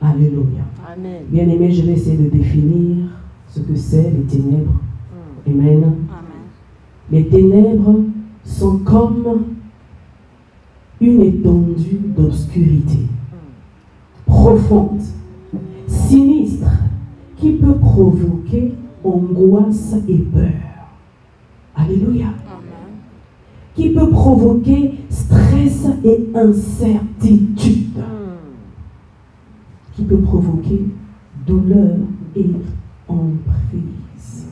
Alléluia. Amen. Bien-aimé, je vais essayer de définir ce que c'est les ténèbres. Amen. Amen. Les ténèbres sont comme une étendue d'obscurité profonde, sinistre, qui peut provoquer angoisse et peur. Alléluia. Amen. Qui peut provoquer stress et incertitude. Qui peut provoquer douleur et emprise.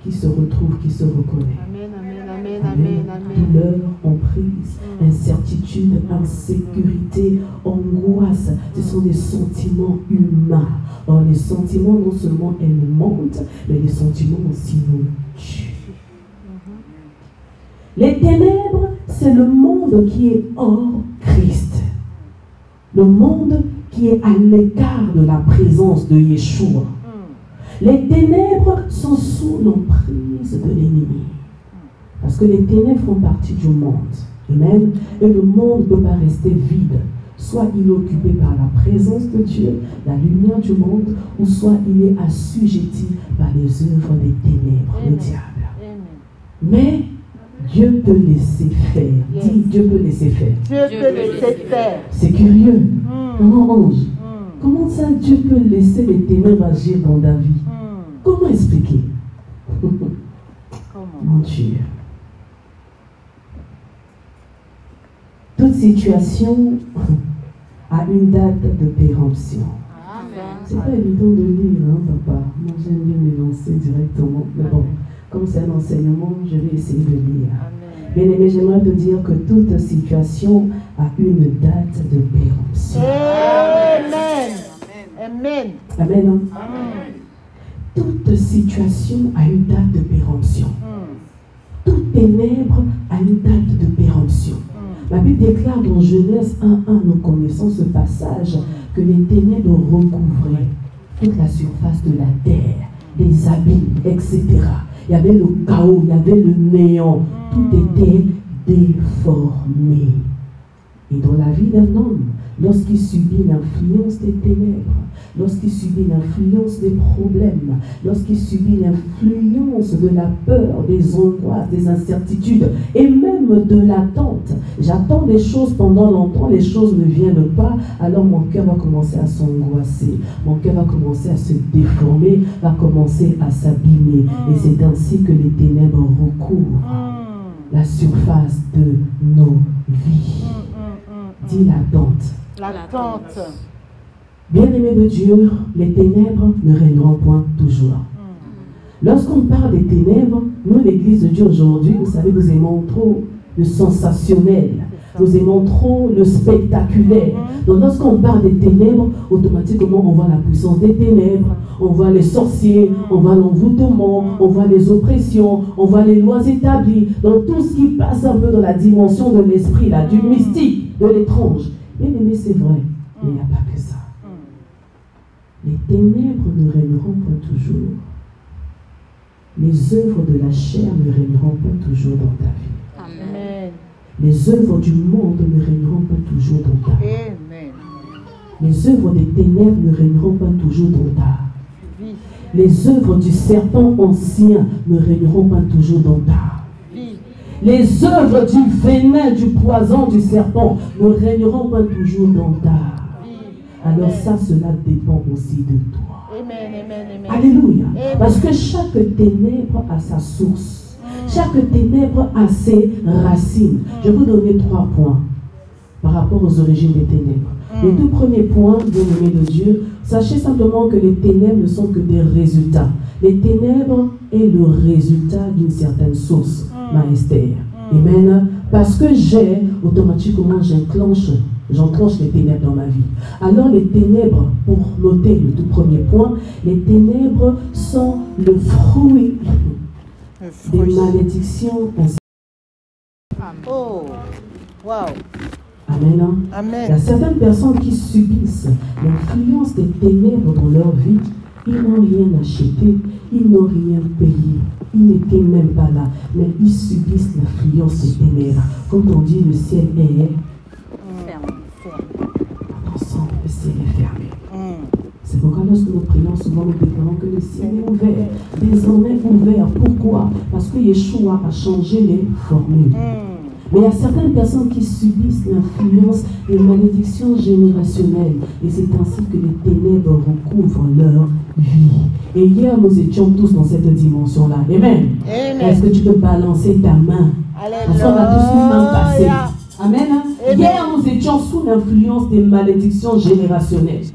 Qui se retrouve, qui se reconnaît. Amen, amen, amen, amen, amen. Douleur, emprise, incertitude, insécurité, angoisse. Ce sont des sentiments humains. Or, les sentiments, non seulement elles nous montent, mais les sentiments aussi nous tuent. Les ténèbres, c'est le monde qui est hors Christ. Le monde qui est à l'écart de la présence de Yeshua. Les ténèbres sont sous l'emprise de l'ennemi. Parce que les ténèbres font partie du monde. Amen. Et le monde ne peut pas rester vide. Soit il est occupé par la présence de Dieu, la lumière du monde, ou soit il est assujetti par les œuvres des ténèbres, le diable. Mais Dieu peut laisser faire. Dis, Dieu peut laisser faire. Dieu peut laisser faire. C'est curieux. Non, ange. Comment ça, Dieu peut laisser les ténèbres agir dans ta vie? Comment expliquer? Mon Dieu. Toute situation a une date de péremption. C'est pas évident de lire, hein, papa. Moi, j'aime bien me lancer directement. Mais bon, comme c'est un enseignement, je vais essayer de lire. Bien aimé, j'aimerais te dire que toute situation a une date de péremption. Amen. Amen. Amen. Amen. Toute situation a une date de péremption. Toute ténèbre a une date de péremption. La Bible déclare dans Genèse 1:1, nous connaissons ce passage, que les ténèbres recouvraient toute la surface de la terre, les abîmes, etc. Il y avait le chaos, il y avait le néant, tout était déformé. Et dans la vie d'un homme, lorsqu'il subit l'influence des ténèbres, lorsqu'il subit l'influence des problèmes, lorsqu'il subit l'influence de la peur, des angoisses, des incertitudes et même de l'attente, j'attends des choses pendant longtemps, les choses ne viennent pas, alors mon cœur va commencer à s'angoisser, mon cœur va commencer à se déformer, va commencer à s'abîmer. Et c'est ainsi que les ténèbres recouvrent la surface de nos vies. Dis l'attente. L'attente. Bien-aimés de Dieu, les ténèbres ne régneront point toujours. Lorsqu'on parle des ténèbres, nous, l'Église de Dieu aujourd'hui, vous savez, nous aimons trop le sensationnel. Nous aimons trop le spectaculaire. Donc lorsqu'on parle des ténèbres, automatiquement on voit la puissance des ténèbres, on voit les sorciers, on voit l'envoûtement, on voit les oppressions, on voit les lois établies, donc tout ce qui passe un peu dans la dimension de l'esprit, là, du mystique, de l'étrange. Bien aimé, c'est vrai, mais il n'y a pas que ça. Les ténèbres ne régneront pas toujours. Les œuvres de la chair ne régneront pas toujours dans ta vie. Amen. Les œuvres du monde ne régneront pas toujours dans ta vie. Amen. Les œuvres des ténèbres ne régneront pas toujours dans ta vie. Les œuvres du serpent ancien ne régneront pas toujours dans ta vie. Les œuvres du venin, du poison du serpent ne régneront pas toujours dans ta vie. Alors ça, cela dépend aussi de toi. Amen, amen, amen. Alléluia. Parce que chaque ténèbre a sa source. Chaque ténèbre a ses racines. Je vais vous donner 3 points par rapport aux origines des ténèbres. Le tout premier point, bien-aimé de Dieu, sachez simplement que les ténèbres ne sont que des résultats. Les ténèbres est le résultat d'une certaine source, maestère. Amen. Parce que automatiquement, j'enclenche les ténèbres dans ma vie. Alors les ténèbres, pour noter le tout premier point, les ténèbres sont le fruit des malédictions. Oh, wow. Amen. Amen. Il y a certaines personnes qui subissent l'influence des ténèbres dans leur vie. Ils n'ont rien acheté, ils n'ont rien payé. Ils n'étaient même pas là, mais ils subissent l'influence des ténèbres. Quand on dit le ciel est fermé, attention, le ciel est fermé. C'est pourquoi lorsque nous prions, souvent nous déclarons que le ciel est ouvert, désormais ouvert. Pourquoi? Parce que Yeshua a changé les formules. Mais il y a certaines personnes qui subissent l'influence des malédictions générationnelles. Et c'est ainsi que les ténèbres recouvrent leur vie. Et hier, nous étions tous dans cette dimension-là. Amen. Est-ce que tu peux balancer ta main? Parce qu'on a tous une main passée. Amen. Hier, nous étions sous l'influence des malédictions générationnelles.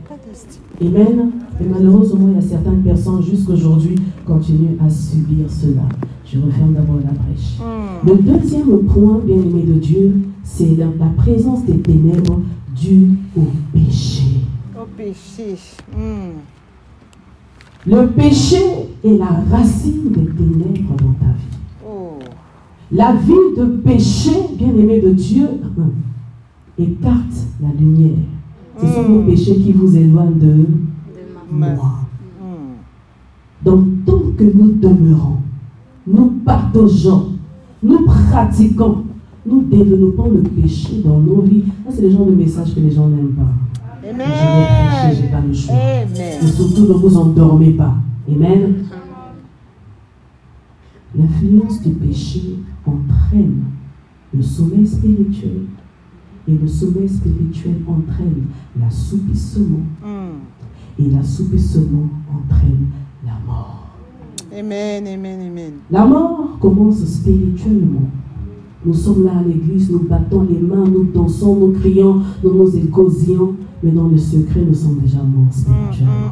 Amen. Et malheureusement, il y a certaines personnes jusqu'aujourd'hui continuent à subir cela. Je referme d'abord la brèche. Le deuxième point, bien-aimé de Dieu, c'est la présence des ténèbres due au péché. Au péché. Le péché est la racine des ténèbres dans ta vie. La vie de péché, bien-aimé de Dieu, écarte la lumière. Ce sont vos péchés qui vous éloignent de moi. Donc, tant que nous demeurons, nous partageons, nous pratiquons, nous développons le péché dans nos vies. Ça, c'est le genre de message que les gens n'aiment pas. Amen. Je vais prêcher, je n'ai pas le choix. Amen. Et surtout, ne vous endormez pas. Amen. L'influence du péché entraîne le sommeil spirituel. Et le sommeil spirituel entraîne l'assoupissement. Et l'assoupissement entraîne la mort. Amen, amen, amen. La mort commence spirituellement. Nous sommes là à l'église, nous battons les mains, nous dansons, nous crions, nous nous égosions, mais dans le secret, nous sommes déjà morts spirituellement.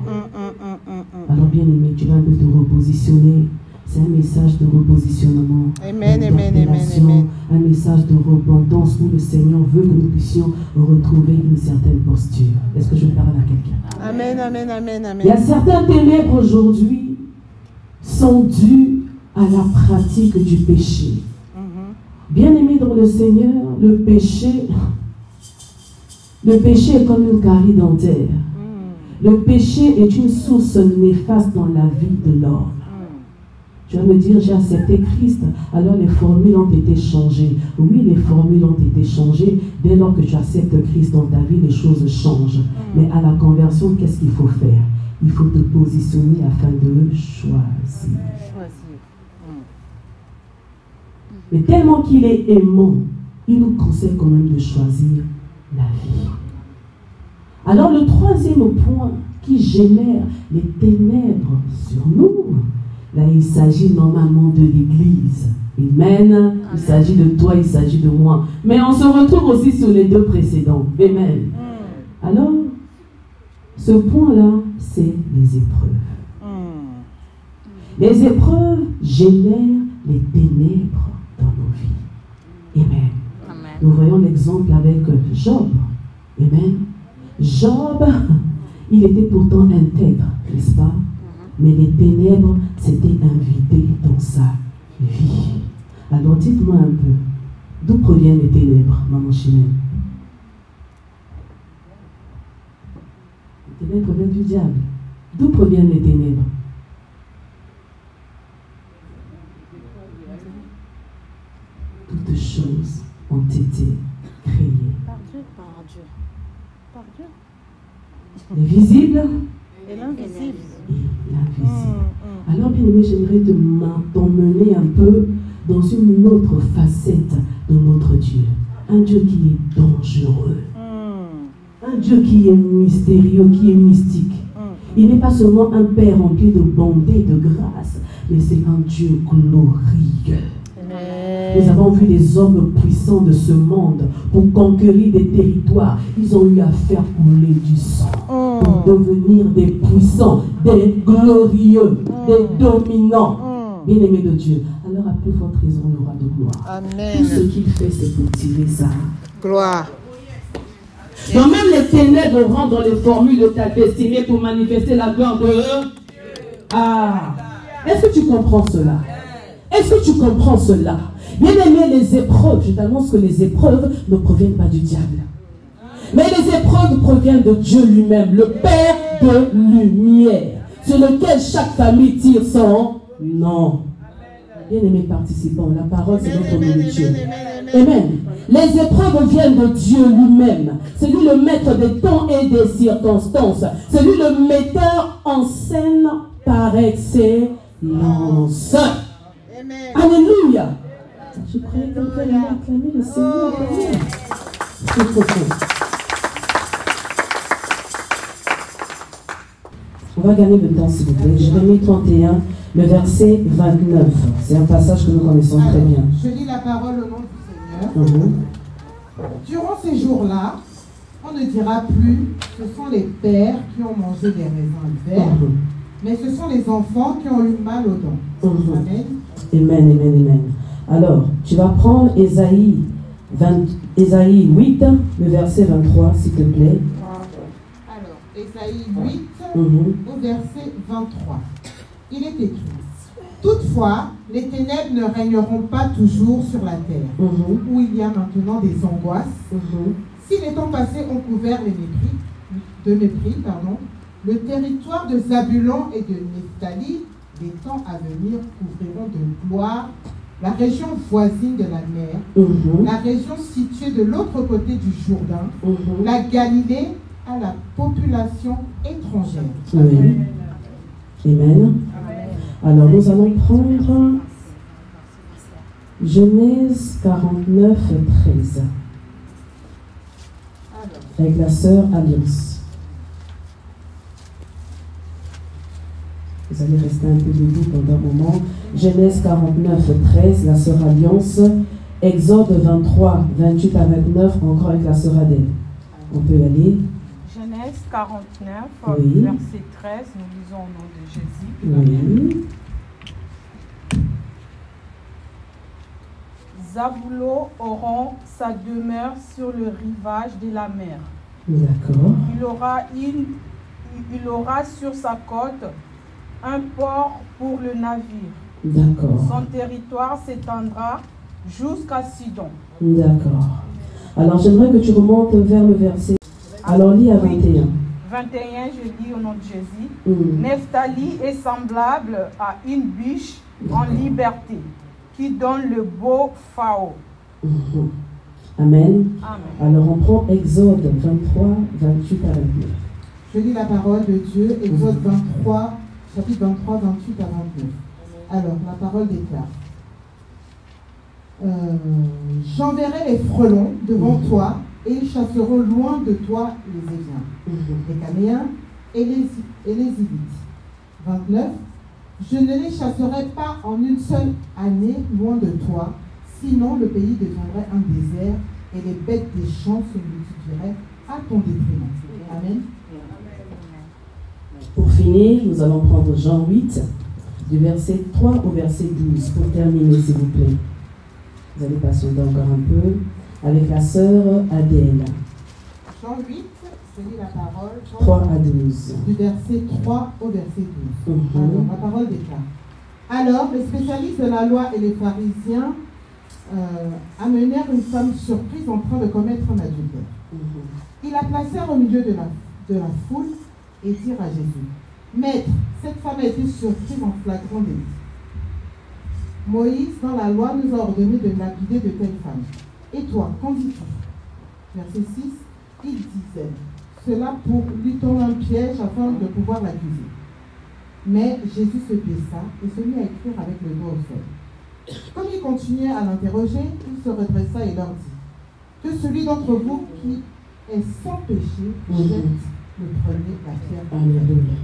Alors bien aimé, tu vas un peu te repositionner. C'est un message de repositionnement. Amen, amen, amen, amen. Un message de repentance où le Seigneur veut que nous puissions retrouver une certaine posture. Est-ce que je parle à quelqu'un? Amen, amen, amen, amen. Il y a certains ténèbres aujourd'hui sont dus à la pratique du péché. Bien-aimé dans le Seigneur, le péché est comme une carie dentaire. Le péché est une source néfaste dans la vie de l'homme. Tu vas me dire, j'ai accepté Christ, alors les formules ont été changées. Oui, les formules ont été changées. Dès lors que tu acceptes Christ dans ta vie, les choses changent. Mais à la conversion, qu'est-ce qu'il faut faire? Il faut te positionner afin de choisir. Mais tellement qu'il est aimant, il nous conseille quand même de choisir la vie. Alors le troisième point qui génère les ténèbres sur nous, là il s'agit normalement de l'Église. Amen. Il s'agit de toi, il s'agit de moi. Mais on se retrouve aussi sur les deux précédents. Amen. Alors, ce point-là, c'est les épreuves. Les épreuves génèrent les ténèbres dans nos vies. Amen. Amen. Nous voyons l'exemple avec Job. Amen. Job, il était pourtant intègre, n'est-ce pas? Mais les ténèbres s'étaient invitées dans sa vie. Alors dites-moi un peu, d'où proviennent les ténèbres, maman Chimène? Les ténèbres proviennent du diable. D'où proviennent les ténèbres? Toutes choses ont été créées. Par Dieu, par Dieu. Par Dieu. Les visibles et l'invisible. Alors, bien aimé, j'aimerais t'emmener un peu dans une autre facette de notre Dieu. Un Dieu qui est dangereux. Un Dieu qui est mystérieux, qui est mystique. Il n'est pas seulement un Père rempli de bonté et de grâce, mais c'est un Dieu glorieux. Nous avons vu des hommes puissants de ce monde pour conquérir des territoires. Ils ont eu à faire couler du sang pour devenir des puissants, des glorieux, des dominants. Bien-aimés de Dieu. Alors à plus forte raison, le roi de gloire. Amen. Tout ce qu'il fait, c'est pour tirer sa gloire. Donc même les ténèbres rentrent dans les formules de ta destinée pour manifester la gloire de eux. Ah, est-ce que tu comprends cela? Est-ce que tu comprends cela? Bien aimé, les épreuves, je t'annonce que les épreuves ne proviennent pas du diable. Mais les épreuves proviennent de Dieu lui-même, le Père de lumière, sur lequel chaque famille tire son nom. Bien-aimés participants, la parole c'est notre nourriture. Amen. Les épreuves viennent de Dieu lui-même. C'est lui le maître des temps et des circonstances. C'est lui le metteur en scène par excellence. Alléluia. Je prie que quelqu'un va acclamer le Seigneur. On va gagner le temps, s'il vous plaît. Jérémie 31, le verset 29. C'est un passage que nous connaissons très bien. Je lis la parole au nom du Seigneur. Durant ces jours-là, on ne dira plus « ce sont les pères qui ont mangé des raisins verts mais ce sont les enfants qui ont eu mal aux dents. Amen. Amen, amen, amen. Alors, tu vas prendre Ésaïe 8, le verset 23, s'il te plaît. Alors, Ésaïe 8, au verset 23. Il est écrit: toutefois, les ténèbres ne régneront pas toujours sur la terre, où il y a maintenant des angoisses. Si les temps passés ont couvert le territoire de Zabulon et de Nephtali, les temps à venir couvriront de gloire la région voisine de la mer, la région située de l'autre côté du Jourdain, la Galilée à la population étrangère. Amen. Amen. Alors nous allons prendre Genèse 49, 13. Avec la sœur Alliance. Vous allez rester un peu debout pendant un moment. Genèse 49, 13, la sœur Alliance. Exode 23, 28 à 29, encore avec la sœur Adèle. On peut y aller. Genèse 49, oui. Verset 13, nous lisons au nom de Jésus. Oui. Zabulon aura sa demeure sur le rivage de la mer. D'accord. Il aura sur sa côte un port pour le navire. D'accord. Son territoire s'étendra jusqu'à Sidon. D'accord. Alors j'aimerais que tu remontes vers le verset. Alors lis à 21. 21, je lis au nom de Jésus. Nephtali est semblable à une biche en liberté, qui donne le beau phao. Amen. Amen. Alors on prend Exode 23, 28 à 29. Je lis la parole de Dieu, Exode 23, chapitre 23, 28 à 29. Alors, la parole déclare: j'enverrai les frelons devant toi, et ils chasseront loin de toi les Éviens, les Canéens et les Hivites. 29. Je ne les chasserai pas en une seule année loin de toi, sinon le pays deviendrait un désert et les bêtes des champs se multiplieraient à ton détriment. Amen. Pour finir, nous allons prendre Jean 8, du verset 3 au verset 12, pour terminer, s'il vous plaît. Vous allez patienter encore un peu avec la sœur Adèle. Jean 8, je lis la parole. 3 à 12. Du verset 3 au verset 12. Alors, la parole déclare: alors, les spécialistes de la loi et les pharisiens amenèrent une femme surprise en train de commettre un adultère. Ils la placèrent au milieu de la foule et dirent à Jésus: Maître, cette femme a été surprise en flagrant délit. Moïse, dans la loi, nous a ordonné de lapider de telles femmes. Et toi, qu'en dis-tu? Verset 6, il disait cela pour lui tendre un piège afin de pouvoir l'accuser. Mais Jésus se baissa et se mit à écrire avec le doigt au sol. Comme il continuait à l'interroger, il se redressa et leur dit: que celui d'entre vous qui est sans péché jette le premier la pierre. Alléluia.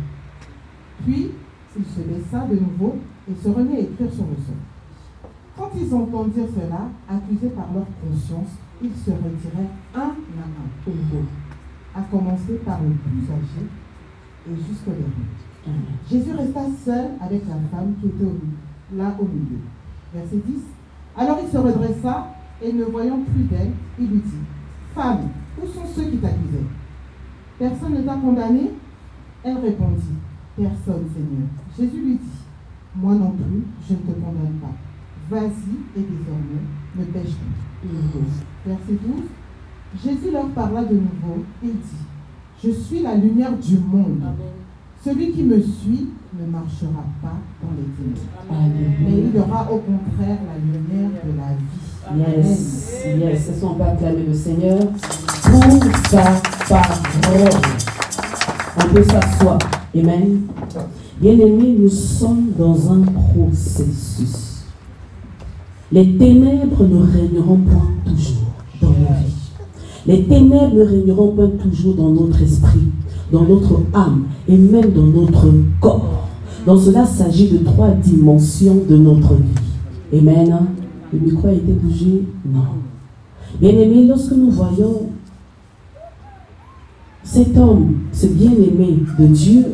Puis il se baissa de nouveau et se remit à écrire sur le sol. Quand ils entendirent cela, accusés par leur conscience, ils se retiraient un à un, à commencer par le plus âgé et jusqu'au dernier. Jésus resta seul avec la femme qui était là au milieu. Verset 10. Alors il se redressa et ne voyant plus d'elle, il lui dit: femme, où sont ceux qui t'accusaient? Personne ne t'a condamné? Elle répondit: personne, Seigneur. Jésus lui dit: moi non plus, je ne te condamne pas. Vas-y et désormais, ne pêche plus. Verset 12. Jésus leur parla de nouveau et dit: je suis la lumière du monde. Celui qui me suit ne marchera pas dans les ténèbres, mais il aura au contraire la lumière de la vie. Yes, yes. Est-ce qu'on peut acclamer le Seigneur pour sa parole? On peut s'asseoir. Amen. Bien-aimés, nous sommes dans un processus. Les ténèbres ne régneront point toujours dans nos vies. Les ténèbres ne régneront pas toujours dans notre esprit, dans notre âme et même dans notre corps. Donc cela s'agit de 3 dimensions de notre vie. Amen. Le micro a été bougé? Non. Bien-aimé, lorsque nous voyons cet homme, ce bien-aimé de Dieu,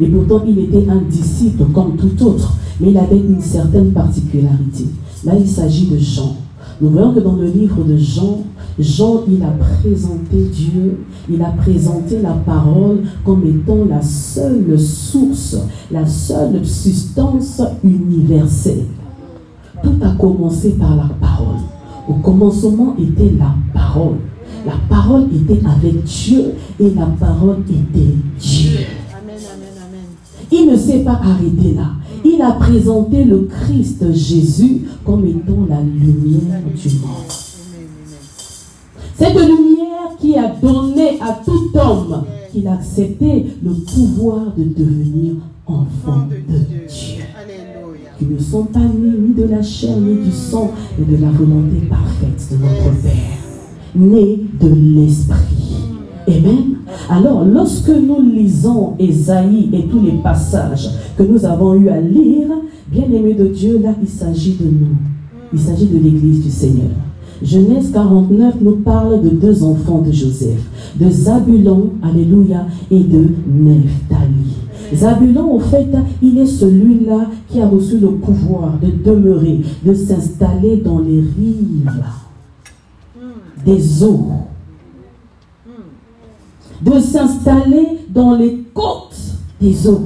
et pourtant il était un disciple comme tout autre, mais il avait une certaine particularité. Là, il s'agit de Jean. Nous voyons que dans le livre de Jean, Jean, il a présenté Dieu, il a présenté la parole comme étant la seule source, la seule substance universelle. Tout a commencé par la parole. Au commencement était la parole. La parole était avec Dieu et la parole était Dieu. Amen, amen, amen. Il ne s'est pas arrêté là. Il a présenté le Christ Jésus comme étant la lumière du monde. Cette lumière qui a donné à tout homme qu'il a accepté le pouvoir de devenir enfant de Dieu. Qui ne sont pas nés ni de la chair ni du sang, mais de la volonté parfaite de notre Père. Nés de l'Esprit. Amen. Alors, lorsque nous lisons Ésaïe et tous les passages que nous avons eu à lire, bien aimés de Dieu, là, il s'agit de nous. Il s'agit de l'Église du Seigneur. Genèse 49 nous parle de 2 enfants de Joseph, de Zabulon, alléluia, et de Nephtali. Zabulon, en fait, il est celui-là qui a reçu le pouvoir de demeurer, de s'installer dans les rives des eaux, de s'installer dans les côtes des eaux.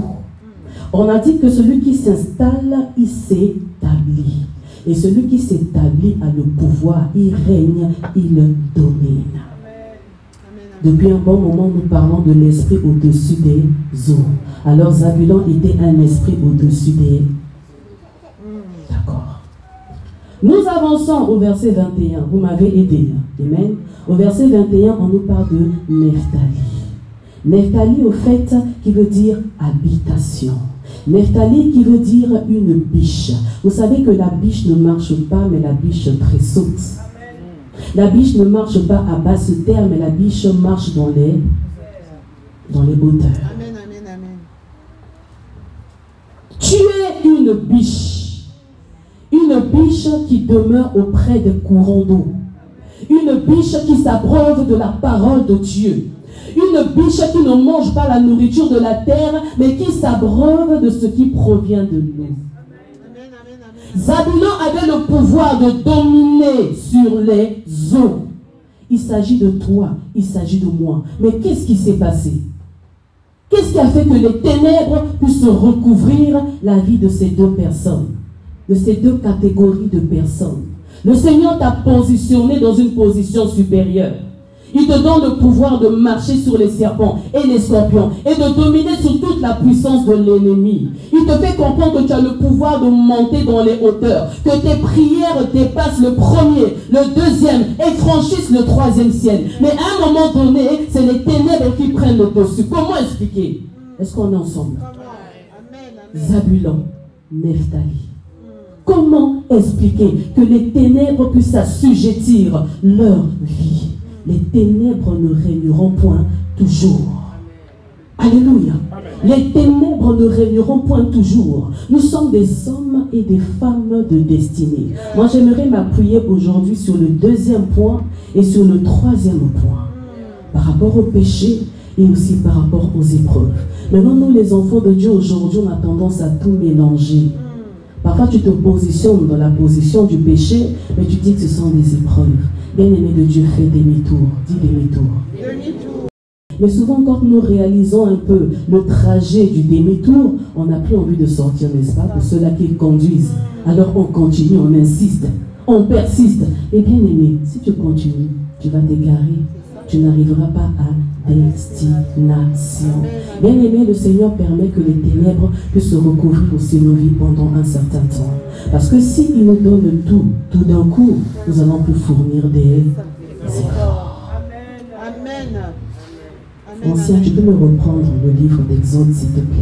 On a dit que celui qui s'installe, il s'établit. Et celui qui s'établit a le pouvoir, il règne, il domine. Depuis un bon moment, nous parlons de l'esprit au-dessus des eaux. Alors Zabulon était un esprit au-dessus des... D'accord. Nous avançons au verset 21. Vous m'avez aidé. Amen. Au verset 21, on nous parle de Nephtali. Nephtali, au fait, qui veut dire habitation. Nephtali qui veut dire une biche. Vous savez que la biche ne marche pas, mais la biche tressaute. La biche ne marche pas à basse terre, mais la biche marche dans les hauteurs. Amen, amen, amen. Tu es une biche. Une biche qui demeure auprès des courants d'eau. Une biche qui s'abreuve de la parole de Dieu. Une biche qui ne mange pas la nourriture de la terre, mais qui s'abreuve de ce qui provient de l'eau. Zabulon avait le pouvoir de dominer sur les eaux. Il s'agit de toi, il s'agit de moi. Mais qu'est-ce qui s'est passé? Qu'est-ce qui a fait que les ténèbres puissent recouvrir la vie de ces 2 personnes, de ces 2 catégories de personnes? Le Seigneur t'a positionné dans une position supérieure. Il te donne le pouvoir de marcher sur les serpents et les scorpions et de dominer sur toute la puissance de l'ennemi. Il te fait comprendre que tu as le pouvoir de monter dans les hauteurs, que tes prières dépassent le 1er, le 2e et franchissent le 3e ciel. Mais à un moment donné, c'est les ténèbres qui prennent le dessus. Comment expliquer? Est-ce qu'on est ensemble? Zabulon, Nephtali. Comment expliquer que les ténèbres puissent assujettir leur vie? Les ténèbres ne régneront point toujours. Alléluia. Les ténèbres ne régneront point toujours. Nous sommes des hommes et des femmes de destinée. Moi, j'aimerais m'appuyer aujourd'hui sur le 2e point et sur le 3e point. Par rapport au péché et aussi par rapport aux épreuves. Maintenant, nous, les enfants de Dieu, aujourd'hui, on a tendance à tout mélanger. Parfois, tu te positionnes dans la position du péché, mais tu dis que ce sont des épreuves. Bien-aimé de Dieu, fais demi-tour. Dis demi-tour. Demi-tour. Mais souvent, quand nous réalisons un peu le trajet du demi-tour, on n'a plus envie de sortir, n'est-ce pas, pour ceux-là qui conduisent. Alors on continue, on insiste, on persiste. Et bien-aimé, si tu continues, tu vas t'égarer. Tu n'arriveras pas à destination. Bien aimé, le Seigneur permet que les ténèbres puissent recouvrir aussi nos vies pendant un certain temps. Parce que s'il nous donne tout d'un coup, nous allons plus fournir des efforts. Amen. Ancien, tu peux me reprendre le livre d'Exode, s'il te plaît.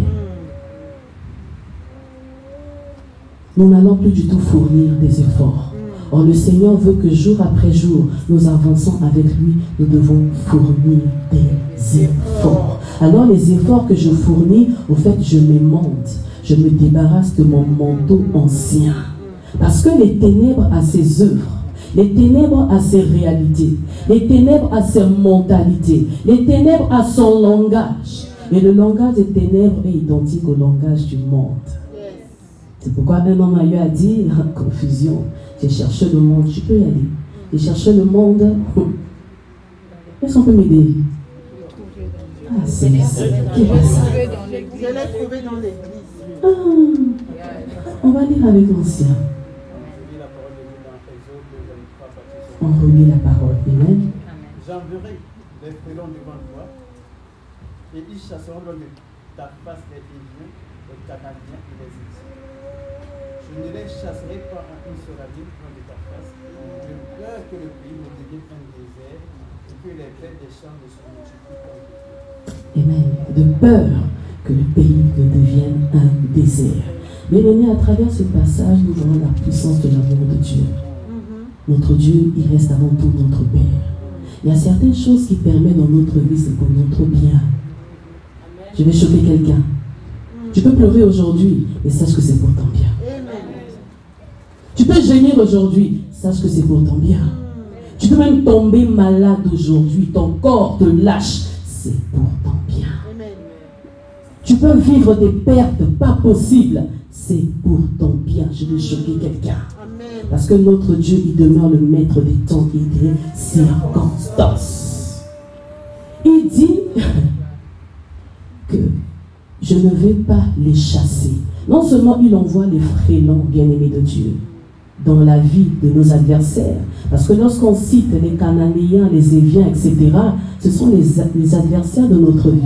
Nous n'allons plus du tout fournir des efforts. Or, le Seigneur veut que jour après jour, nous avançons avec lui. Nous devons fournir des efforts. Alors, les efforts que je fournis, au fait, je m'émonte. Je me débarrasse de mon manteau ancien. Parce que les ténèbres à ses œuvres, les ténèbres à ses réalités, les ténèbres à ses mentalités, les ténèbres à son langage. Et le langage des ténèbres est identique au langage du monde. C'est pourquoi un homme a eu à dire, confusion, j'ai cherché le monde, tu peux y aller. J'ai cherché le monde. Est-ce qu'on peut m'aider? Ah, c'est ça. Qui est ça? Je l'ai trouvé dans l'église. Ah, on va lire avec l'ancien. On relit la parole. Amen. J'enverrai les frélons devant toi, et ils chasseront loin de ta face les Hébriens, les Canadiens et les Égyptiens. Je ne les chasserai pas en une seule année loin de ta face, de peur que le pays ne devienne un désert et que les bêtes des champs ne se multiplient comme des fleurs. Amen. De peur que le pays ne devienne un désert. Bien aimé, à travers ce passage, nous voyons la puissance de l'amour de Dieu. Notre Dieu, il reste avant tout notre Père. Il y a certaines choses qui permettent dans notre vie, c'est pour notre bien. Je vais choquer quelqu'un. Tu peux pleurer aujourd'hui, mais sache que c'est pour ton bien. Tu peux gémir aujourd'hui, sache que c'est pour ton bien. Tu peux même tomber malade aujourd'hui, ton corps te lâche, c'est pour ton bien. Tu peux vivre des pertes pas possibles, c'est pour ton bien. Je vais choquer quelqu'un. Parce que notre Dieu, il demeure le maître des temps et des circonstances. Il dit que je ne vais pas les chasser. Non seulement il envoie les frélons, bien-aimés de Dieu, dans la vie de nos adversaires. Parce que lorsqu'on cite les Cananéens, les Éviens, etc., ce sont les adversaires de notre vie,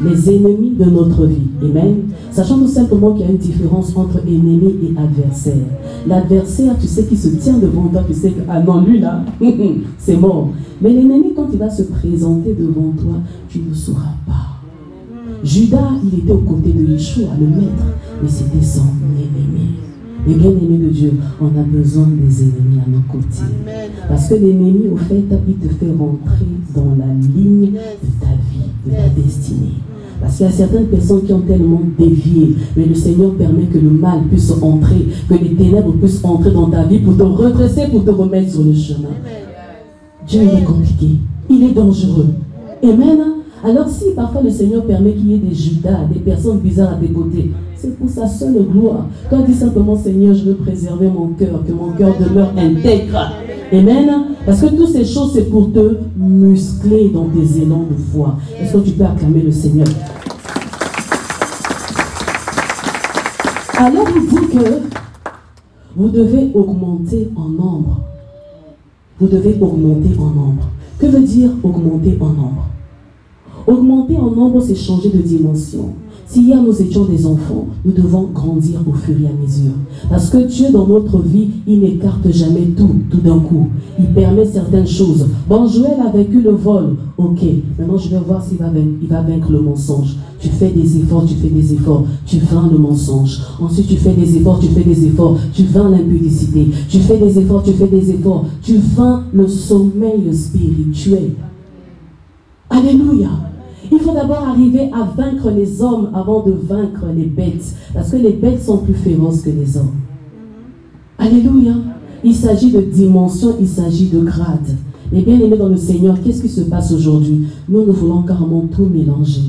les ennemis de notre vie. Amen. Sachant tout simplement qu'il y a une différence entre ennemi et adversaire. L'adversaire, tu sais, qui se tient devant toi, tu sais que, ah non, lui là, c'est mort. Mais l'ennemi, quand il va se présenter devant toi, tu ne sauras pas. Judas, il était aux côtés de Yeshua, le maître, mais c'était son ennemi. Et bien aimé de Dieu, on a besoin des ennemis à nos côtés. Parce que l'ennemi, au fait, il te fait rentrer dans la ligne de ta vie, de ta destinée. Parce qu'il y a certaines personnes qui ont tellement dévié, mais le Seigneur permet que le mal puisse entrer, que les ténèbres puissent entrer dans ta vie pour te redresser, pour te remettre sur le chemin. Dieu, il est compliqué, il est dangereux. Amen. Alors si parfois le Seigneur permet qu'il y ait des Judas, des personnes bizarres à tes côtés, c'est pour sa seule gloire. Toi, dis simplement, Seigneur, je veux préserver mon cœur, que mon cœur demeure intègre. Amen. Parce que toutes ces choses, c'est pour te muscler dans tes élans de foi. Est-ce que tu peux acclamer le Seigneur? Alors, il dit que vous devez augmenter en nombre. Vous devez augmenter en nombre. Que veut dire augmenter en nombre? Augmenter en nombre, c'est changer de dimension. Si hier nous étions des enfants, nous devons grandir au fur et à mesure. Parce que Dieu, dans notre vie, il n'écarte jamais tout d'un coup. Il permet certaines choses. Bon, Joël a vaincu le vol. Ok, maintenant je vais voir s'il va vaincre le mensonge. Tu fais des efforts, tu fais des efforts. Tu vaincs le mensonge. Ensuite, tu fais des efforts, tu fais des efforts. Tu vaincs l'impudicité. Tu fais des efforts, tu fais des efforts. Tu vaincs le sommeil spirituel. Alléluia. Il faut d'abord arriver à vaincre les hommes avant de vaincre les bêtes. Parce que les bêtes sont plus féroces que les hommes. Alléluia. Il s'agit de dimension, il s'agit de grade. Mais bien aimé dans le Seigneur, qu'est-ce qui se passe aujourd'hui? Nous voulons carrément tout mélanger.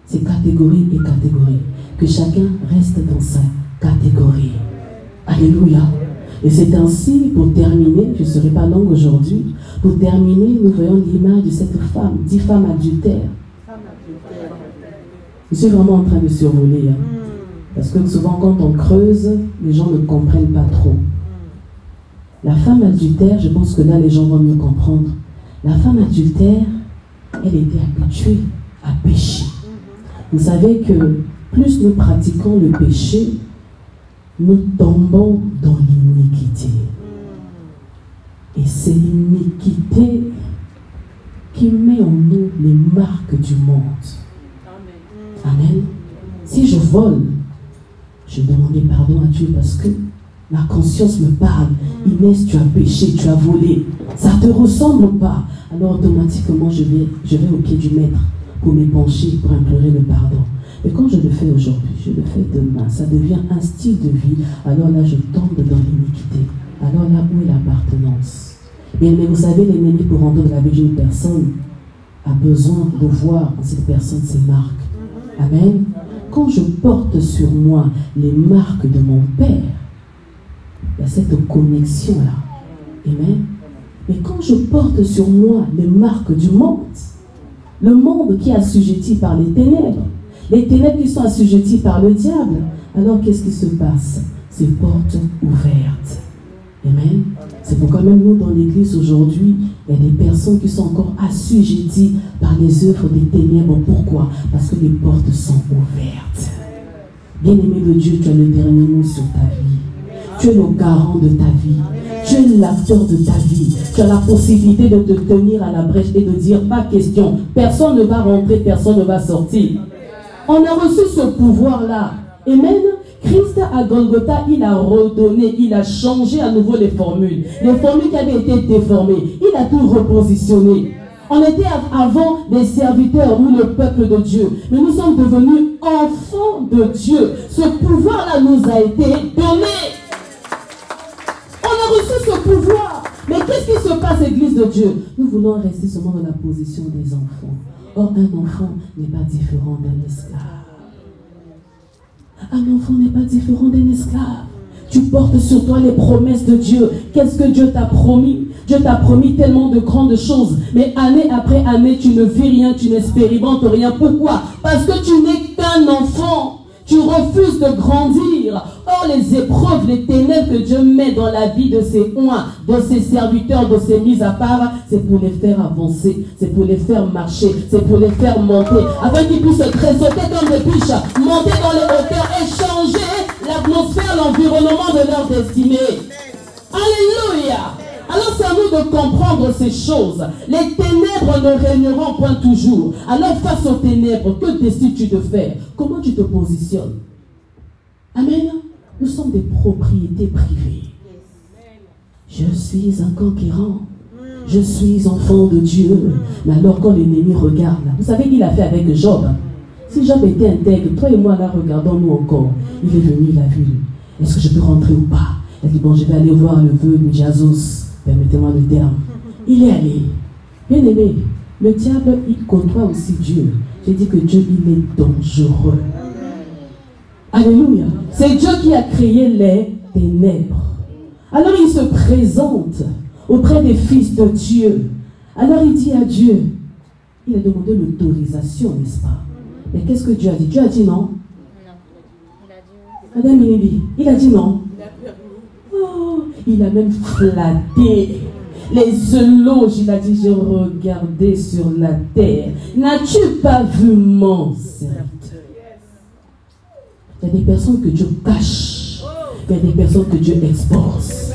C'est catégorie et catégorie. Que chacun reste dans sa catégorie. Alléluia. Et c'est ainsi, pour terminer, je ne serai pas longue aujourd'hui, pour terminer, nous voyons l'image de cette femme, 10 femmes adultères. Je suis vraiment en train de survoler. Parce que souvent, quand on creuse, les gens ne comprennent pas trop. La femme adultère, je pense que là, les gens vont mieux comprendre. La femme adultère, elle était habituée à pécher. Vous savez que plus nous pratiquons le péché, nous tombons dans l'iniquité. Et c'est l'iniquité qui met en nous les marques du monde. Amen. Si je vole, je demandais pardon à Dieu parce que ma conscience me parle. Inès, tu as péché, tu as volé. Ça ne te ressemble pas. Alors automatiquement, je vais au pied du maître pour m'épancher, pour implorer le pardon. Et quand je le fais aujourd'hui, je le fais demain, ça devient un style de vie. Alors là, je tombe dans l'iniquité. Alors là, où est l'appartenance? Mais vous savez, l'ennemi, pour rentrer dans la vie d'une personne, a besoin de voir en cette personne ses marques. Amen. Quand je porte sur moi les marques de mon Père, il y a cette connexion-là. Amen. Mais quand je porte sur moi les marques du monde, le monde qui est assujetti par les ténèbres qui sont assujetties par le diable, alors qu'est-ce qui se passe? C'est portes ouvertes. Amen. C'est pourquoi même nous, dans l'église aujourd'hui, il y a des personnes qui sont encore assujetties par les œuvres des ténèbres. Pourquoi? Parce que les portes sont ouvertes. Bien-aimé de Dieu, tu as le dernier mot sur ta vie. Tu es le garant de ta vie. Tu es l'acteur de ta vie. Tu as la possibilité de te tenir à la brèche et de dire, pas question, personne ne va rentrer, personne ne va sortir. On a reçu ce pouvoir-là. Amen. Christ à Golgotha, il a redonné, il a changé à nouveau les formules. Les formules qui avaient été déformées, il a tout repositionné. On était avant des serviteurs ou le peuple de Dieu. Mais nous sommes devenus enfants de Dieu. Ce pouvoir-là nous a été donné. On a reçu ce pouvoir. Mais qu'est-ce qui se passe, Église de Dieu? Nous voulons rester seulement dans la position des enfants. Or, un enfant n'est pas différent d'un esclave. Un enfant n'est pas différent d'un esclave. Tu portes sur toi les promesses de Dieu. Qu'est-ce que Dieu t'a promis? Dieu t'a promis tellement de grandes choses. Mais année après année, tu ne vis rien, tu n'expérimentes rien. Pourquoi? Parce que tu n'es qu'un enfant. Tu refuses de grandir. Or, les épreuves, les ténèbres que Dieu met dans la vie de ses oins, de ses serviteurs, de ses mises à part, c'est pour les faire avancer, c'est pour les faire marcher, c'est pour les faire monter, afin qu'ils puissent se trésauter comme des biches, monter dans les hauteurs et changer l'atmosphère, l'environnement de leur destinée. Alléluia! Alors c'est à nous de comprendre ces choses. Les ténèbres ne régneront point toujours. Alors face aux ténèbres, que décides-tu de faire? Comment tu te positionnes? Amen. Nous sommes des propriétés privées. Je suis un conquérant. Je suis enfant de Dieu. Mais alors quand l'ennemi regarde, vous savez qu'il a fait avec Job. Si Job était intègre, toi et moi là, regardons-nous encore. Il est venu, il a vu. Est-ce que je peux rentrer ou pas? Il a dit, bon, je vais aller voir le vœu de Jazos. Permettez-moi le terme. Il est allé. Bien aimé, le diable, il côtoie aussi Dieu. J'ai dit que Dieu, il est dangereux. Alléluia. C'est Dieu qui a créé les ténèbres. Alors il se présente auprès des fils de Dieu. Alors il dit à Dieu, il a demandé l'autorisation, n'est-ce pas? Mais qu'est-ce que Dieu a dit? Dieu a dit non. Adam il a dit non. Oh, il a même flatté les éloges. Il a dit, j'ai regardé sur la terre. N'as-tu pas vu mon serviteur? Il y a des personnes que Dieu cache. Il y a des personnes que Dieu expose.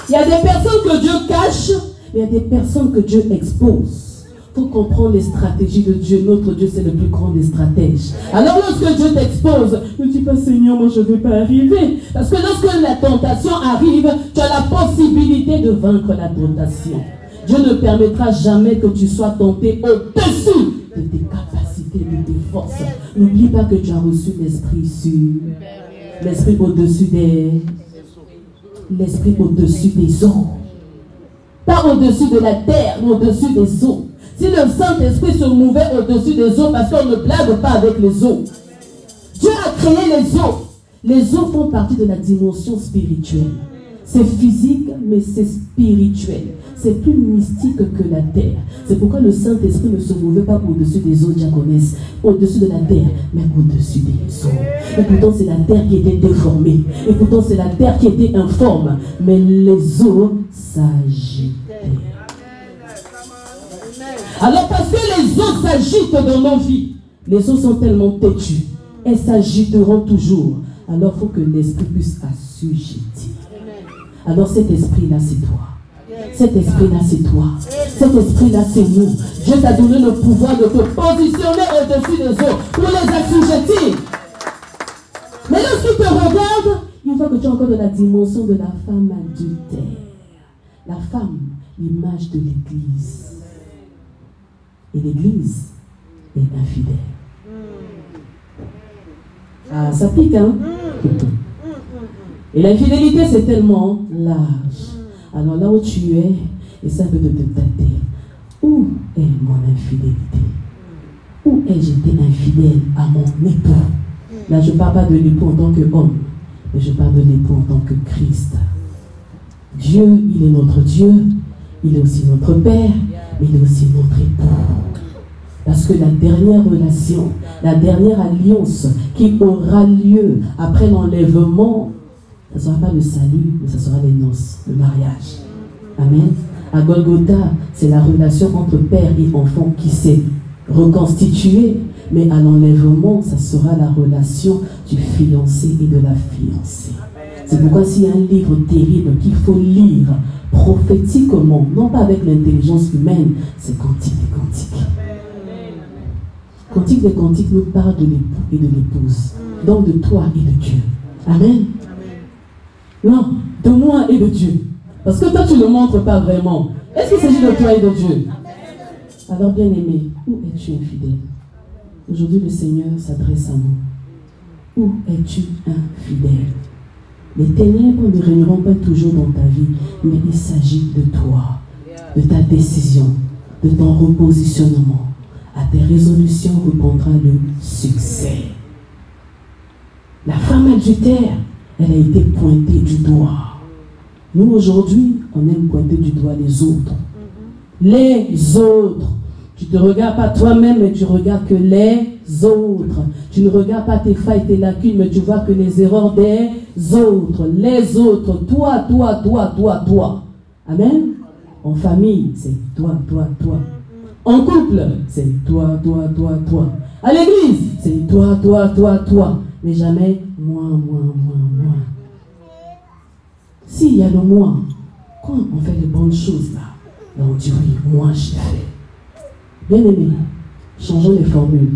Il y a des personnes que Dieu cache. Il y a des personnes que Dieu expose. Il faut comprendre les stratégies de Dieu. Notre Dieu, c'est le plus grand des stratèges. Alors lorsque Dieu t'expose, ne dis pas, Seigneur, moi je ne vais pas arriver. Parce que lorsque la tentation arrive, tu as la possibilité de vaincre la tentation. Dieu ne permettra jamais que tu sois tenté au-dessus de tes capacités, de tes forces. N'oublie pas que tu as reçu l'esprit sûr. L'esprit au-dessus des... L'esprit au-dessus des eaux. Pas au-dessus de la terre, mais au-dessus des eaux. Si le Saint-Esprit se mouvait au-dessus des eaux, parce qu'on ne blague pas avec les eaux. Dieu a créé les eaux. Les eaux font partie de la dimension spirituelle. C'est physique, mais c'est spirituel. c'est plus mystique que la terre. C'est pourquoi le Saint-Esprit ne se mouvait pas au-dessus des eaux diaconesses, au-dessus de la terre, mais au-dessus des eaux. Et pourtant, c'est la terre qui était déformée. Et pourtant, c'est la terre qui était informe. Mais les eaux s'agitaient. Alors, parce que les eaux s'agitent dans nos vies, les eaux sont tellement têtues, elles s'agiteront toujours. Alors, il faut que l'esprit puisse assujettir. Alors, cet esprit-là, c'est toi. Cet esprit-là, c'est toi. Cet esprit-là, c'est nous. Dieu t'a donné le pouvoir de te positionner au-dessus des eaux pour les assujettir. Mais lorsqu'il te regarde, il voit que tu es encore dans la dimension de la femme adultère. La femme, l'image de l'Église. Et l'Église est infidèle. Ah, ça pique, hein? Et l'infidélité, c'est tellement large. Alors là où tu es, essaie de te tâter. Où est mon infidélité? Où ai-je été infidèle à mon époux? Là, je ne parle pas de l'époux en tant qu'homme, mais je parle de l'époux en tant que Christ. Dieu, il est notre Dieu, il est aussi notre Père, mais il est aussi notre époux. Parce que la dernière relation, la dernière alliance qui aura lieu après l'enlèvement, ce ne sera pas le salut, mais ce sera les noces, le mariage. Amen. À Golgotha, c'est la relation entre père et enfant qui s'est reconstituée. Mais à l'enlèvement, ça sera la relation du fiancé et de la fiancée. C'est pourquoi s'il y a un livre terrible qu'il faut lire prophétiquement, non pas avec l'intelligence humaine, c'est Cantique des Cantiques. Cantique des Cantiques nous parle de l'époux et de l'épouse, donc de toi et de Dieu. Amen. Non, de moi et de Dieu. Parce que toi, tu ne le montres pas vraiment. Est-ce qu'il s'agit de toi et de Dieu? Alors, bien-aimé, où es-tu infidèle? Aujourd'hui, le Seigneur s'adresse à nous. Où es-tu infidèle? Les ténèbres ne régneront pas toujours dans ta vie, mais il s'agit de toi, de ta décision, de ton repositionnement. À tes résolutions répondra le succès. La femme adultère, elle a été pointée du doigt. Nous, aujourd'hui, on aime pointer du doigt les autres. Les autres. Tu ne te regardes pas toi-même, mais tu regardes que les autres. Tu ne regardes pas tes failles, tes lacunes, mais tu vois que les erreurs des autres. Les autres. Toi, toi, toi, toi, toi. Amen. En famille, c'est toi, toi, toi. En couple, c'est toi, toi, toi, toi. À l'église, c'est toi, toi, toi, toi. Mais jamais moi, moi, moi, moi. S'il y a le moi, quand on fait les bonnes choses là, on dit oui, moi j'ai fait. Bien aimé, changeons les formules.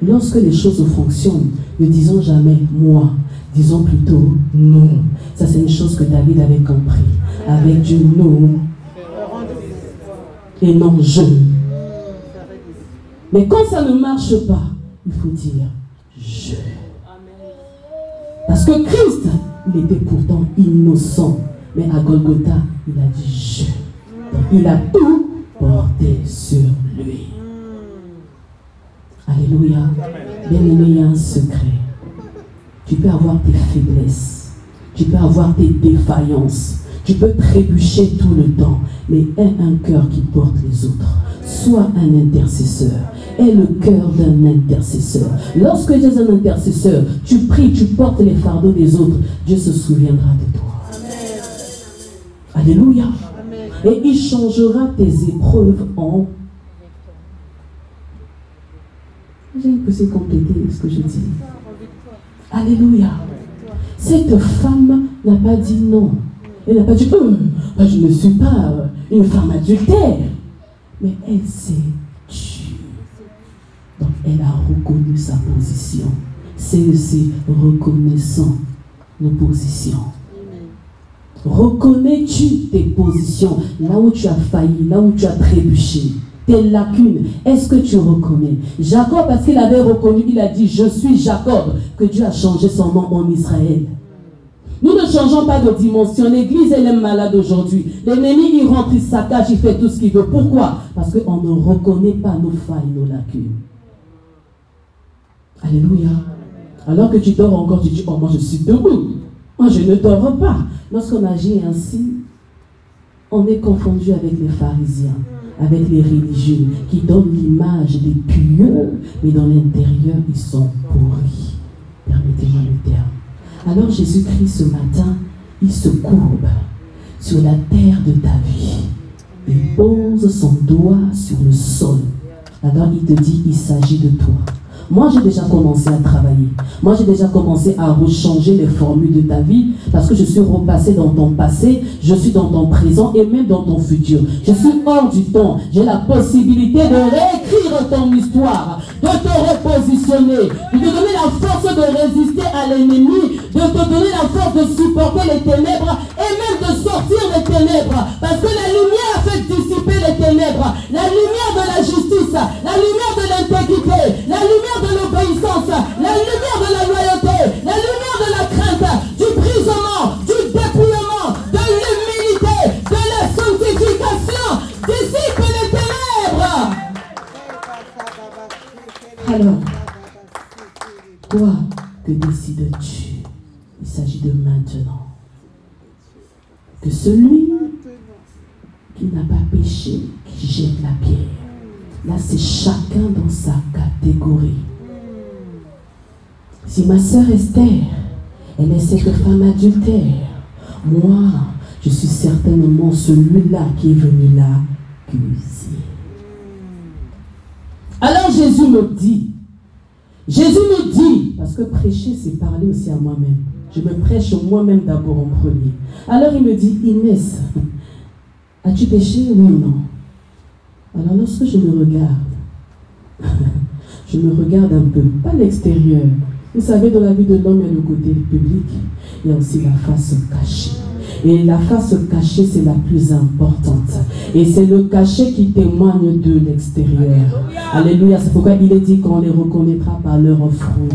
Lorsque les choses fonctionnent, ne disons jamais moi, disons plutôt nous. Ça c'est une chose que David avait compris. Avec Dieu, nous. Et non je. Mais quand ça ne marche pas, il faut dire je. Parce que Christ, il était pourtant innocent. Mais à Golgotha, il a dit je. Donc, il a tout porté sur lui. Alléluia. Bien-aimé, il y a un secret. Tu peux avoir tes faiblesses. Tu peux avoir tes défaillances. Tu peux trébucher tout le temps. Mais aie un cœur qui porte les autres. Sois un intercesseur. Aie le cœur d'un intercesseur. Lorsque tu es un intercesseur, tu pries, tu portes les fardeaux des autres. Dieu se souviendra de toi. Amen. Alléluia. Amen. Et il changera tes épreuves en... J'ai pu compléter ce que je dis. Alléluia. Cette femme n'a pas dit non. Elle n'a pas dit je ne suis pas une femme adultère. Mais elle s'est tue. Donc elle a reconnu sa position. C'est aussi reconnaissant nos positions. Reconnais-tu tes positions, là où tu as failli, là où tu as trébuché, tes lacunes, est-ce que tu reconnais? Jacob, parce qu'il avait reconnu, il a dit je suis Jacob, que Dieu a changé son nom en Israël. Nous ne changeons pas de dimension. L'église, elle est malade aujourd'hui. L'ennemi, il rentre, il saccage, il fait tout ce qu'il veut. Pourquoi? Parce qu'on ne reconnaît pas nos failles, nos lacunes. Alléluia. Alors que tu dors encore, tu dis, oh, moi je suis debout. Moi je ne dors pas. Lorsqu'on agit ainsi, on est confondu avec les pharisiens, avec les religieux, qui donnent l'image des pieux, mais dans l'intérieur, ils sont pourris. Permettez-moi le terme. Alors Jésus-Christ, ce matin, il se courbe sur la terre de ta vie. Il pose son doigt sur le sol. Alors il te dit, il s'agit de toi. Moi, j'ai déjà commencé à travailler. Moi, j'ai déjà commencé à rechanger les formules de ta vie parce que je suis repassé dans ton passé, je suis dans ton présent et même dans ton futur. Je suis hors du temps. J'ai la possibilité de réécrire ton histoire, de te repositionner, de te donner la force de résister à l'ennemi, de te donner la force de supporter les ténèbres et même de sortir des ténèbres. Parce que la lumière fait dissiper les ténèbres. La lumière de la justice, la lumière de l'intégrité, la lumière de l'obéissance, la lumière de la loyauté, la lumière de la crainte, du brisement, du dépouillement, de l'humilité, de la sanctification, dissipe les ténèbres. Alors, toi, que décides-tu? Il s'agit de maintenant. Que celui qui n'a pas péché, qui jette la pierre. Là, c'est chacun dans sa catégorie. Si ma sœur Esther, elle est cette femme adultère, moi, je suis certainement celui-là qui est venu l'accuser. Alors Jésus me dit, parce que prêcher, c'est parler aussi à moi-même. Je me prêche moi-même d'abord en premier. Alors il me dit, Inès, as-tu péché, oui ou non? Alors lorsque je me regarde, je me regarde un peu, pas l'extérieur. Vous savez, dans la vie de l'homme, il y a le côté public, il y a aussi la face cachée. Et la face cachée, c'est la plus importante. Et c'est le cachet qui témoigne de l'extérieur. Alléluia. C'est pourquoi il est dit qu'on les reconnaîtra par leurs fruits.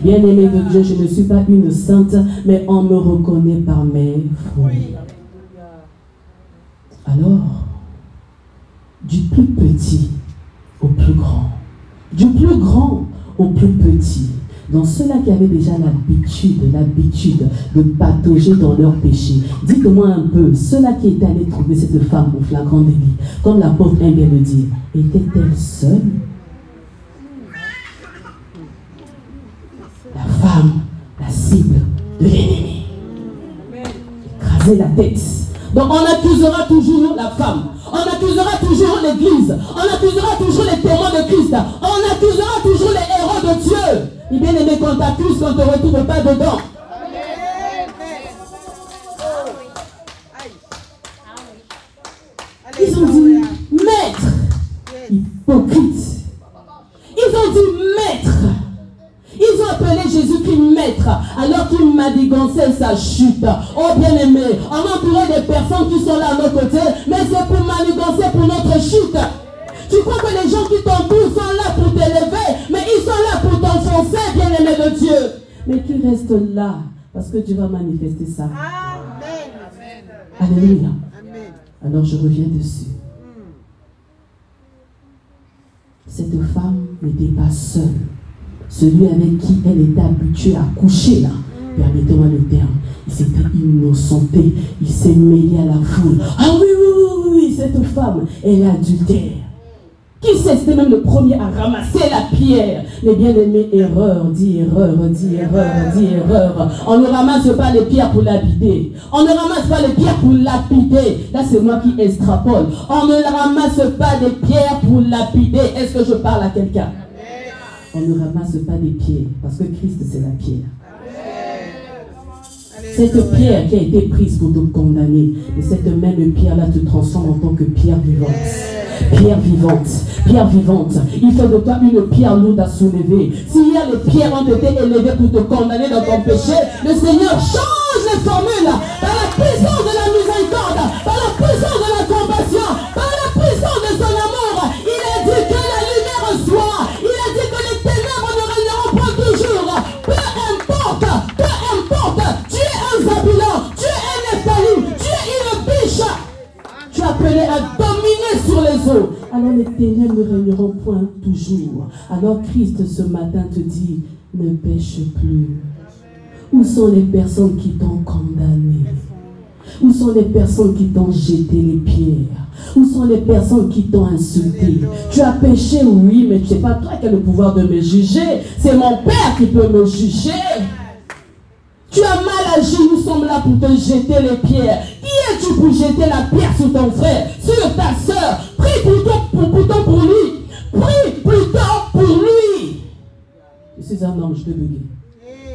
Bien-aimé de Dieu, je ne suis pas une sainte, mais on me reconnaît par mes fruits. Alors, du plus petit au plus grand, du plus grand au plus petit, dans ceux-là qui avaient déjà l'habitude de patauger dans leur péché, dites-moi un peu, ceux-là qui étaient allés trouver cette femme au flagrant délit, comme l'apôtre aime bien le dire, était-elle seule? La femme, la cible de l'ennemi, écraser la tête. Donc on accusera toujours la femme, on accusera toujours l'église, on accusera toujours les témoins de Christ, on accusera toujours les héros de Dieu. Et bien aimé, qu'on t'accuse, qu'on ne te retrouve pas dedans. Ils ont dit, maître, hypocrite. Ils ont dit, maître. Ils ont appelé Jésus-Christ maître, alors qu'il manigançait sa chute. Oh bien-aimé, on a entouré des personnes qui sont là à nos côtés, mais c'est pour manigancer pour notre chute. Tu crois que les gens qui t'entourent sont là pour t'élever, mais ils sont là pour t'enfoncer, bien-aimé de Dieu. Mais tu restes là, parce que Dieu va manifester ça. Amen. Alléluia. Amen. Alors je reviens dessus. Cette femme n'était pas seule. Celui avec qui elle était habituée à coucher là, permettez-moi le terme, il s'était innocenté, il s'est mêlé à la foule. Ah oui, cette femme, elle est adultère. Qui sait, c'était même le premier à ramasser la pierre. Mais bien aimé, erreur, dit erreur, dit erreur, dit erreur. On ne ramasse pas les pierres pour lapider. On ne ramasse pas les pierres pour lapider. Là, c'est moi qui extrapole. On ne ramasse pas des pierres pour lapider. Est-ce que je parle à quelqu'un? On ne ramasse pas des pierres, parce que Christ, c'est la pierre. Cette pierre qui a été prise pour te condamner, et cette même pierre-là te transforme en tant que pierre vivante. Pierre vivante, pierre vivante. Il fait de toi une pierre lourde à soulever. S'il y a les pierres ont été élevées pour te condamner dans ton péché, le Seigneur change les formules par la puissance de la miséricorde, par la puissance de la compassion, par la puissance de son amour. Il a dit que la lumière soit. Il a dit que les ténèbres ne régneront pas toujours. Peu importe. Tu es un Zabulon, tu es un Nephtali, tu es une biche. Tu es appelé à dominer sur les eaux. Alors les ténèbres ne régneront point toujours. Alors Christ ce matin te dit, ne pêche plus. Où sont les personnes qui t'ont condamné? Où sont les personnes qui t'ont jeté les pierres? Où sont les personnes qui t'ont insulté? Tu as péché, oui, mais tu sais pas toi qui as le pouvoir de me juger. C'est mon Père qui peut me juger. Tu as mal agi, nous sommes là pour te jeter les pierres. Qui es-tu pour jeter la pierre sur ton frère, sur ta soeur? Prie plutôt pour lui. Prie plutôt pour lui. Je suis un homme, je peux bugger.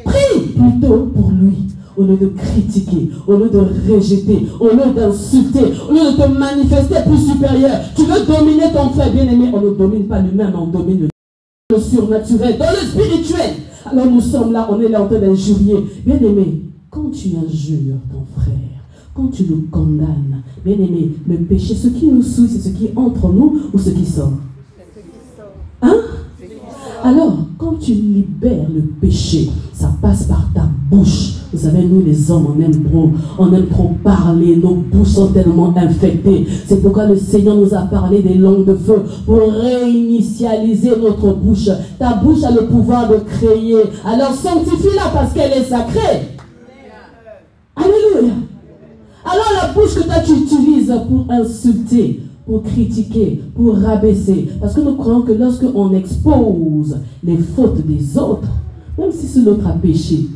Prie plutôt pour lui. Au lieu de critiquer, au lieu de rejeter, au lieu d'insulter, au lieu de te manifester plus supérieur. Tu veux dominer ton frère bien-aimé. On ne domine pas l'humain, on domine le surnaturel, dans le spirituel. Alors nous sommes là, on est là en train d'injurier. Bien-aimé, quand tu injures ton frère, quand tu le condamnes, bien-aimé, le péché, ce qui nous souille, c'est ce qui entre en nous ou ce qui sort. Hein? Alors, quand tu libères le péché, ça passe par ta bouche. Vous savez, nous les hommes, on aime trop parler, nos bouches sont tellement infectées. C'est pourquoi le Seigneur nous a parlé des langues de feu pour réinitialiser notre bouche. Ta bouche a le pouvoir de créer. Alors sanctifie-la parce qu'elle est sacrée. Alléluia. Alors la bouche que toi tu utilises pour insulter, pour critiquer, pour rabaisser, parce que nous croyons que lorsque on expose les fautes des autres, même si ce l'autre a péché,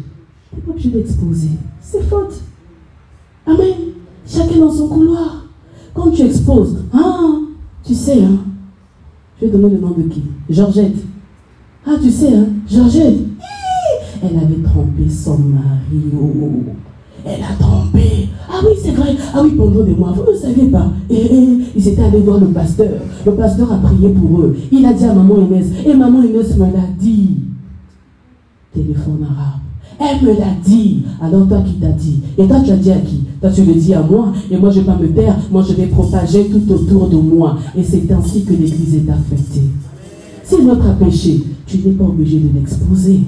tu n'es pas obligé d'exposer ses fautes. Amen. Chacun dans son couloir. Quand tu exposes, tu sais, je vais donner le nom de qui? Georgette. Ah, tu sais, Georgette, elle avait trompé son mari. Elle a trompé. Ah oui, c'est vrai. Ah oui, pendant des mois, vous ne saviez pas. Ils étaient allés voir le pasteur. Le pasteur a prié pour eux. Il a dit à maman Inès. Et maman Inès me l'a dit. Téléphone arabe. Elle me l'a dit. Alors toi qui t'as dit? Et toi tu as dit à qui? Toi tu le dis à moi. Et moi je ne vais pas me taire. Moi je vais propager tout autour de moi. Et c'est ainsi que l'église est affectée. Si l'autre a péché, tu n'es pas obligé de l'exposer.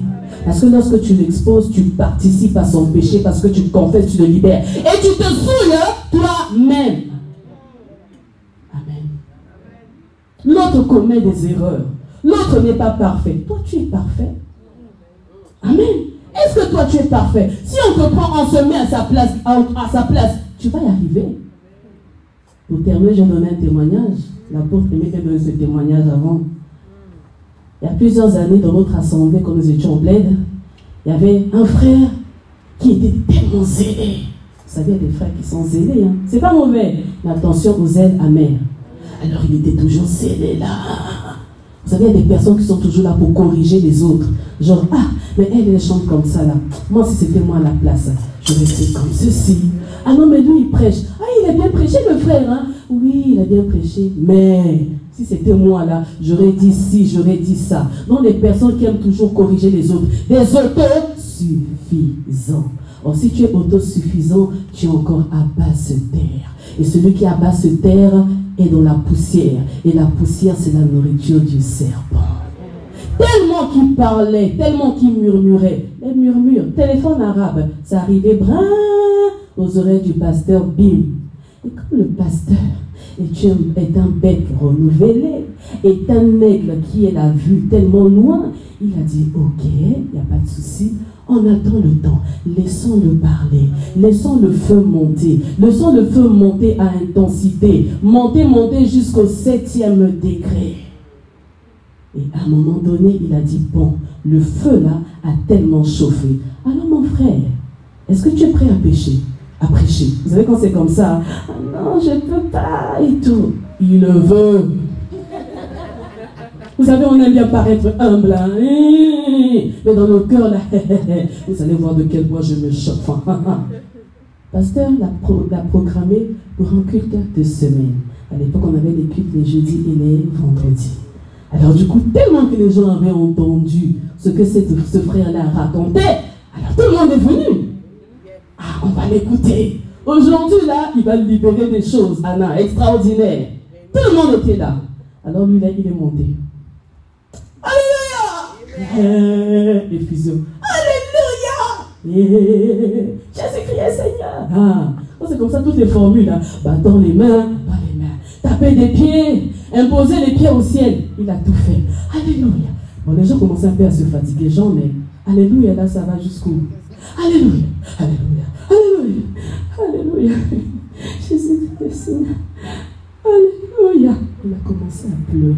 Parce que lorsque tu l'exposes, tu participes à son péché parce que tu te confesses, tu le libères. Et tu te souilles toi-même. Amen. L'autre commet des erreurs. L'autre n'est pas parfait. Toi, tu es parfait. Amen. Est-ce que toi, tu es parfait? Si on te prend, on se met à sa place, tu vas y arriver. Pour terminer, j'ai donné un témoignage. L'apôtre aimait bien donner ce témoignage avant. Il y a plusieurs années, dans notre assemblée, quand nous étions au bled, il y avait un frère qui était tellement zélé. Vous savez, il y a des frères qui sont zélés. C'est pas mauvais, mais attention aux zèles amères. Alors il était toujours zélé là. Vous savez, il y a des personnes qui sont toujours là pour corriger les autres. Genre, mais elle chante comme ça là. Moi, si c'était moi à la place, j'aurais fait comme ceci. Ah non, mais lui, il prêche. Ah, il a bien prêché, le frère. Oui, il a bien prêché. Mais si c'était moi là, j'aurais dit ci, j'aurais dit ça. Non, les personnes qui aiment toujours corriger les autres. Des autosuffisants. Or, si tu es autosuffisant, tu es encore à basse terre. Et celui qui est à basse terre est dans la poussière. Et la poussière, c'est la nourriture du serpent. Tellement qu'il parlait, tellement qu'il murmurait. Les murmures, téléphone arabe, ça arrivait brin aux oreilles du pasteur, bim. Et comme le pasteur est un bec renouvelé, est un aigle qui est la vue tellement loin, il a dit, ok, il n'y a pas de souci, on attend le temps, laissons-le parler, laissons le feu monter, laissons le feu monter à intensité, monter jusqu'au 7e degré. Et à un moment donné, il a dit, bon, le feu là a tellement chauffé. Alors mon frère, est-ce que tu es prêt à pécher? À prêcher. Vous savez quand c'est comme ça, non, je ne peux pas et tout. Il le veut. Vous savez, on aime bien paraître humble, mais dans le cœur, là, vous allez voir de quel bois je me chauffe. Pasteur l'a programmé pour un culte de semaine. À l'époque, on avait les cultes les jeudis et les vendredis. Alors du coup, tellement que les gens avaient entendu ce que ce frère-là racontait, alors tout le monde est venu. On va l'écouter. Aujourd'hui, là, il va libérer des choses, Anna, extraordinaires. Tout le monde était là. Alors lui, là, il est monté. Alléluia! Effusion. Alléluia! Jésus-Christ est Seigneur. C'est comme ça, toutes les formules, là. Battant les mains, taper des pieds, imposer les pieds au ciel. Il a tout fait. Alléluia. Bon, les gens commencent un peu à se fatiguer, Jean, mais Alléluia, là, ça va jusqu'où? Alléluia. Alléluia. Alléluia. Alléluia. Jésus dit, Seigneur. Alléluia. Il a commencé à pleurer.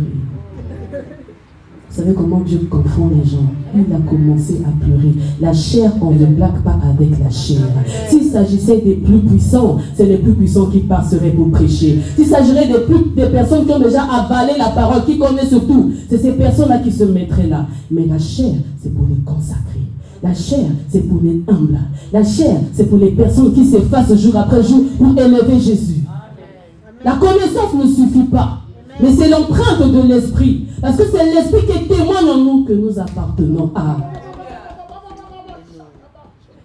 Vous savez comment Dieu confond les gens? Il a commencé à pleurer. La chair, on ne blague pas avec la chair. S'il s'agissait des plus puissants, c'est les plus puissants qui passeraient pour prêcher. S'il s'agirait des personnes qui ont déjà avalé la parole, qui connaissent surtout, c'est ces personnes-là qui se mettraient là. Mais la chair, c'est pour les consacrer. La chair, c'est pour les humbles. La chair, c'est pour les personnes qui s'effacent jour après jour pour élever Jésus. La connaissance ne suffit pas. Mais c'est l'empreinte de l'esprit. Parce que c'est l'esprit qui témoigne en nous que nous appartenons à.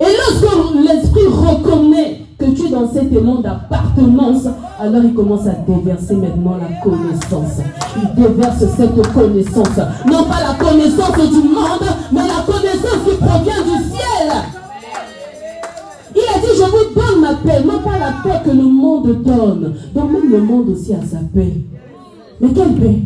Et lorsque l'esprit reconnaît que tu es dans cet élan d'appartenance, alors il commence à déverser maintenant la connaissance. Il déverse cette connaissance. Non pas la connaissance du monde, mais la connaissance qui provient du ciel. Il a dit, je vous donne ma paix, non pas la paix que le monde donne. Donc même le monde aussi a sa paix. Mais quelle paix?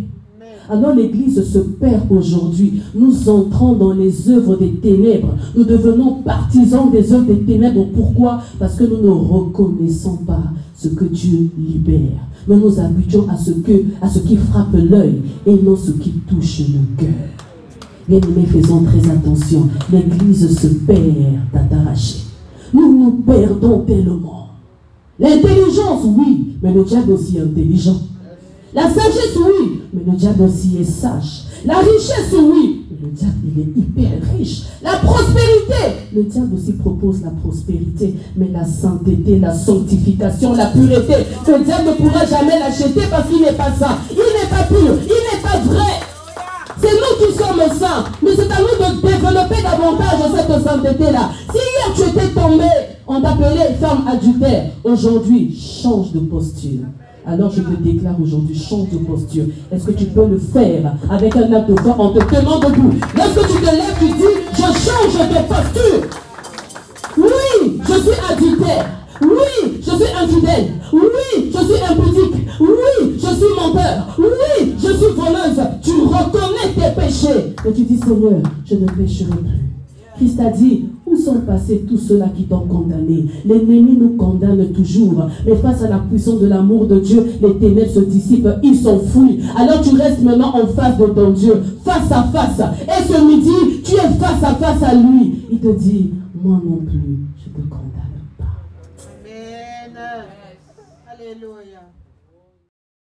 Alors l'Église se perd aujourd'hui. Nous entrons dans les œuvres des ténèbres. Nous devenons partisans des œuvres des ténèbres. Pourquoi? Parce que nous ne reconnaissons pas ce que Dieu libère. Nous nous habituons à ce qui frappe l'œil et non ce qui touche le cœur. Bien aimés, faisons très attention. L'Église se perd d'arracher. Nous nous perdons tellement. L'intelligence, oui, mais le diable aussi est intelligent. La sagesse, oui, mais le diable aussi est sage. La richesse, oui, mais le diable, il est hyper riche. La prospérité, le diable aussi propose la prospérité. Mais la sainteté, la sanctification, la pureté, le diable ne pourra jamais l'acheter parce qu'il n'est pas saint. Il n'est pas pur, il n'est pas vrai. C'est nous qui sommes saints. Mais c'est à nous de développer davantage cette sainteté-là. Si hier tu étais tombé, on t'appelait femme adultère, aujourd'hui, change de posture. Alors je te déclare aujourd'hui, change de posture. Est-ce que tu peux le faire avec un acte de foi en te tenant debout? Lorsque tu te lèves, tu dis, je change de posture. Oui, je suis adultère. Oui, je suis infidèle. Oui, je suis impudique. Oui, je suis menteur. Oui, je suis voleuse. Tu reconnais tes péchés. Et tu dis, Seigneur, je ne pécherai plus. Christ a dit, où sont passés tous ceux-là qui t'ont condamné? L'ennemi nous condamne toujours. Mais face à la puissance de l'amour de Dieu, les ténèbres se dissipent, ils s'enfuient. Alors tu restes maintenant en face de ton Dieu, face à face. Et ce midi, tu es face à face à lui. Il te dit, moi non plus, je ne te condamne pas. Amen. Alléluia.